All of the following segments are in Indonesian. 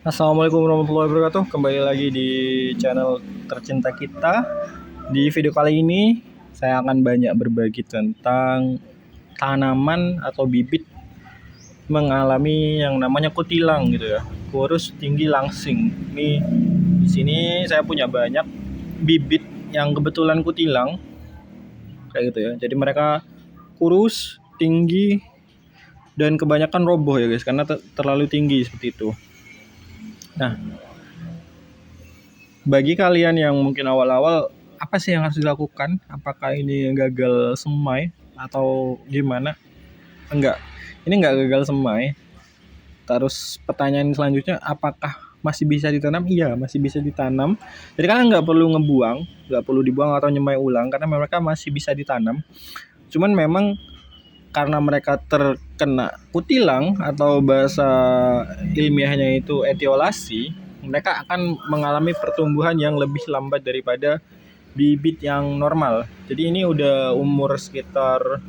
Assalamualaikum warahmatullahi wabarakatuh. Kembali lagi di channel tercinta kita. Di video kali ini saya akan banyak berbagi tentang tanaman atau bibit mengalami yang namanya kutilang gitu ya. Kurus tinggi langsing. Nih di sini saya punya banyak bibit yang kebetulan kutilang kayak gitu ya. Jadi mereka kurus, tinggi dan kebanyakan roboh ya guys karena terlalu tinggi seperti itu. Nah, bagi kalian yang mungkin awal-awal, apa sih yang harus dilakukan? Apakah ini gagal semai atau gimana? Enggak, ini enggak gagal semai. Terus pertanyaan selanjutnya, apakah masih bisa ditanam? Iya, masih bisa ditanam. Jadi kalian nggak perlu nggak perlu dibuang atau nyemai ulang karena mereka masih bisa ditanam. Cuman memang karena mereka terkena kutilang atau bahasa ilmiahnya itu etiolasi, mereka akan mengalami pertumbuhan yang lebih lambat daripada bibit yang normal. Jadi ini udah umur sekitar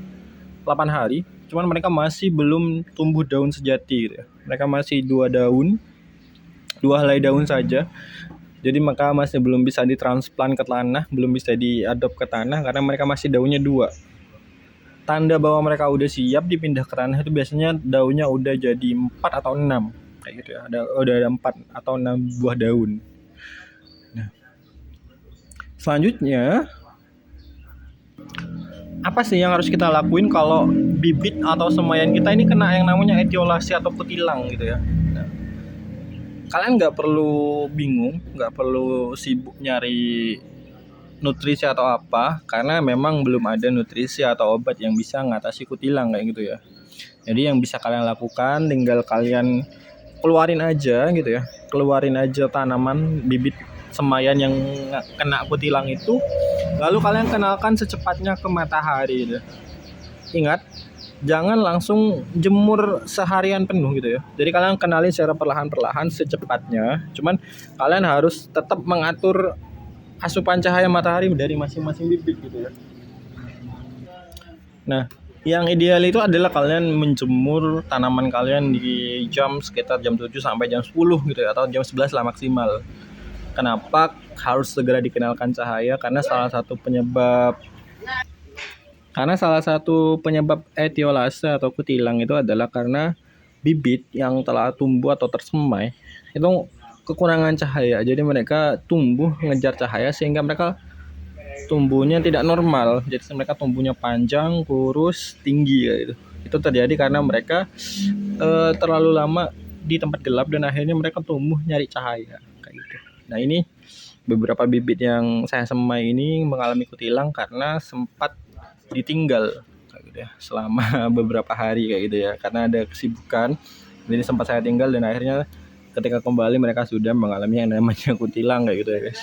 8 hari, cuman mereka masih belum tumbuh daun sejati gitu ya. Mereka masih 2 helai daun saja. Jadi maka masih belum bisa ditransplant ke tanah, belum bisa diadop ke tanah karena mereka masih daunnya 2. Tanda bahwa mereka udah siap dipindah ke tanah itu biasanya daunnya udah jadi 4 atau 6 kayak gitu ya. Udah ada 4 atau 6 buah daun. Nah, selanjutnya apa sih yang harus kita lakuin kalau bibit atau semaian kita ini kena yang namanya etiolasi atau kutilang gitu ya. Nah, kalian nggak perlu bingung, nggak perlu sibuk nyari nutrisi atau apa karena memang belum ada nutrisi atau obat yang bisa mengatasi kutilang kayak gitu ya. Jadi yang bisa kalian lakukan tinggal kalian keluarin aja gitu ya. Keluarin aja tanaman bibit semaian yang kena kutilang itu, lalu kalian kenalkan secepatnya ke matahari gitu. Ingat, jangan langsung jemur seharian penuh gitu ya. Jadi kalian kenalin secara perlahan-perlahan secepatnya. Cuman kalian harus tetap mengatur asupan cahaya matahari dari masing-masing bibit gitu ya. Nah, yang ideal itu adalah kalian menjemur tanaman kalian di jam sekitar jam 7 sampai jam 10 gitu ya, atau jam 11 lah maksimal. Kenapa harus segera dikenalkan cahaya? Karena salah satu penyebab etiolase atau kutilang itu adalah karena bibit yang telah tumbuh atau tersemai itu kekurangan cahaya. Jadi mereka tumbuh mengejar cahaya sehingga mereka tumbuhnya tidak normal. Jadi mereka tumbuhnya panjang, kurus, tinggi gitu. Itu terjadi karena mereka terlalu lama di tempat gelap dan akhirnya mereka tumbuh nyari cahaya kayak gitu. Nah, ini beberapa bibit yang saya semai ini mengalami kutilang karena sempat ditinggal kayak gitu ya selama beberapa hari kayak gitu ya karena ada kesibukan. Jadi sempat saya tinggal dan akhirnya ketika kembali mereka sudah mengalami yang namanya kutilang kayak gitu ya guys.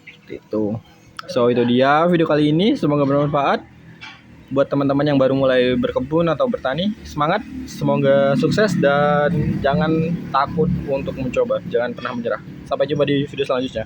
Seperti itu. So itu dia video kali ini, semoga bermanfaat buat teman-teman yang baru mulai berkebun atau bertani. Semangat, semoga sukses dan jangan takut untuk mencoba, jangan pernah menyerah. Sampai jumpa di video selanjutnya.